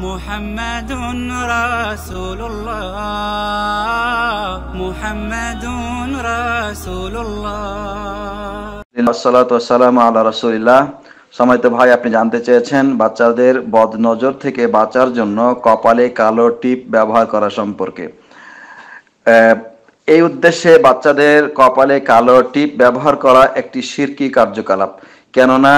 মুহাম্মাদুন রাসূলুল্লাহ মুহাম্মাদুন রাসূলুল্লাহ। আসসালাতু ওয়াসসালামু আলা রাসূলিল্লাহ। সম্মানিত ভাই, আপনি জানতে চেয়েছেন বাচ্চাদের বদনজর থেকে বাঁচার জন্য কপালে কালো টিপ ব্যবহার করা সম্পর্কে। এই উদ্দেশ্যে বাচ্চাদের কপালে কালো টিপ ব্যবহার করা একটি শিরকি কার্যকলাপ। কেননা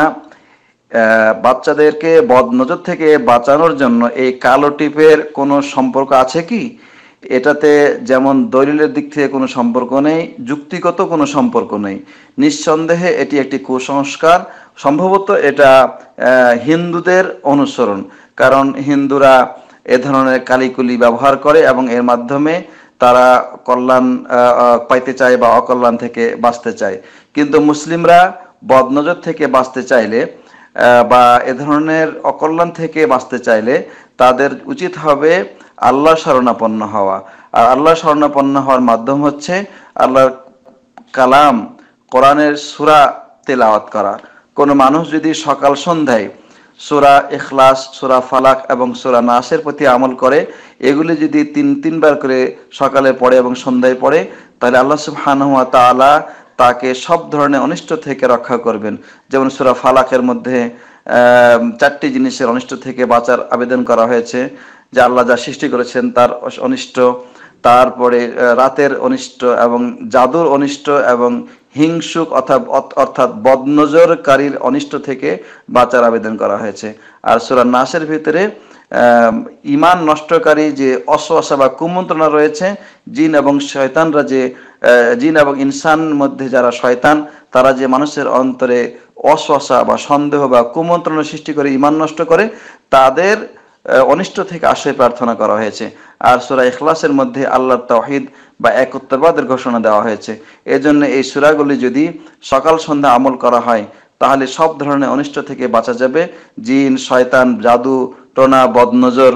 বাচ্চাদেরকে বদনজর থেকে বাঁচানোর জন্য এই কালো টিপের কোনো সম্পর্ক আছে কি? এটাতে যেমন দলিলের দিক থেকে কোনো সম্পর্ক নেই, যুক্তিগত কোনো সম্পর্ক নেই। নিঃসন্দেহে এটি একটি কুসংস্কার। সম্ভবত এটা হিন্দুদের অনুসরণ, কারণ হিন্দুরা এ ধরনের কালিকুলি ব্যবহার করে এবং এর মাধ্যমে তারা কল্যাণ পাইতে চায় বা অকল্যাণ থেকে বাঁচতে চায়। কিন্তু মুসলিমরা বদনজর থেকে বাঁচতে চাইলে বা এ ধরনের অকল্যাণ থেকে বাঁচতে চাইলে তাদের উচিত হবে আল্লাহ শরণাপন্ন হওয়া। আর আল্লাহ শরণাপন্ন হওয়ার মাধ্যম হচ্ছে আল্লাহর কালাম কোরআনের সূরা তেলাওয়াত করা। কোনো মানুষ যদি সকাল সন্ধ্যায় সূরা ইখলাস, সূরা ফালাক এবং সূরা নাসের প্রতি আমল করে, এগুলি যদি তিনবার করে সকালে পড়ে এবং সন্ধ্যায় পড়ে, তাহলে আল্লাহ সুবহানাহু ওয়া তাআলা তাকে সব ধরনের অনিষ্ট থেকে রক্ষা করবেন। যেমন সূরা ফালাকের মধ্যে 4টি জিনিসের অনিষ্ট থেকে বাঁচার আবেদন করা হয়েছে, যে আল্লাহ যা সৃষ্টি করেছেন তার অনিষ্ট, তারপরে রাতের অনিষ্ট এবং জাদুর অনিষ্ট এবং হিংসুক অর্থাৎ বদনজরকারীর অনিষ্ট থেকে বাঁচার আবেদন করা হয়েছে। আর সূরা নাসের ভিতরে ঈমান নষ্টকারী যে অসওয়াসা বা কুমন্ত্রণা রয়েছে, জিন এবং শয়তানরা যে জিন এবং ইনসান মধ্যে যারা শয়তান, তারা যে মানুষের অন্তরে অসওয়াসা বা সন্দেহ বা কুমন্ত্রণা সৃষ্টি করে ঈমান নষ্ট করে, তাদের অনিষ্ট থেকে আশ্রয় প্রার্থনা করা হয়েছে। আর সূরা ইখলাসের মধ্যে আল্লাহর তাওহীদ বা একত্ববাদের ঘোষণা দেওয়া হয়েছে। এজন্য এই সূরাগুলি যদি সকাল সন্ধ্যা আমল করা হয়, তাহলে সব ধরনের অনিষ্ট থেকে বাঁচা যাবে। জিন, শয়তান, জাদু টোনা, বদনজর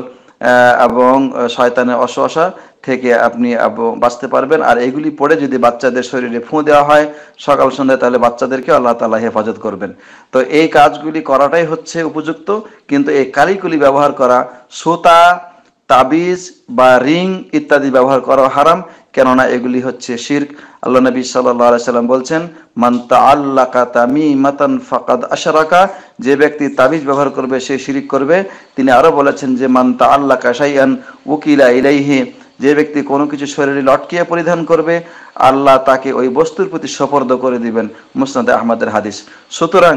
এবং শয়তানের অসওয়াসা থেকে আপনি বাঁচতে পারবেন। আর এগুলি পড়ে যদি বাচ্চাদের শরীরে ফুঁ দেওয়া হয় সকাল সন্ধ্যায়, তাহলে বাচ্চাদেরকে আল্লাহ তাআলা হেফাজত করবেন। তো এই কাজগুলি করাটাই হচ্ছে উপযুক্ত। কিন্তু এই কালিগুলি ব্যবহার করা, সুতা, তাবিজ বা রিং ইত্যাদি ব্যবহার করা হারাম, কেননা এগুলি হচ্ছে শিরক। আল্লাহ নবী সাল্লাল্লাহু আলাইহি সাল্লাম বলছেন, মান তাআল্লাকা তামিমাতান ফাকাদ আশরাকা, যে ব্যক্তি তাবিজ ব্যবহার করবে সে শিরক করবে। তিনি আরো বলেছেন যে মান তাআল্লাকা শাইআন উকিলা ইলাইহি, যে ব্যক্তি কোনো কিছু শরীরে লটকিয়ে পরিধান করবে, আল্লাহ তাকে ওই বস্তুর প্রতি সোপর্দ করে দিবেন। মুসনাদে আহমদের হাদিস। সুতরাং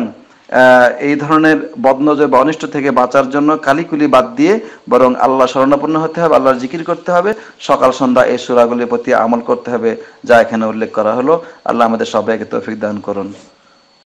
এই ধরনের বদনজর বা অনিষ্ট থেকে বাঁচার জন্য কালিকুলি বাদ দিয়ে বরং আল্লাহ শরণাপন্ন হতে হবে, আল্লাহর জিকির করতে হবে, সকাল সন্ধ্যা এই সূরাগুলির প্রতি আমল করতে হবে যা এখানে উল্লেখ করা হলো। আল্লাহ আমাদের সবাইকে তৌফিক দান করুন।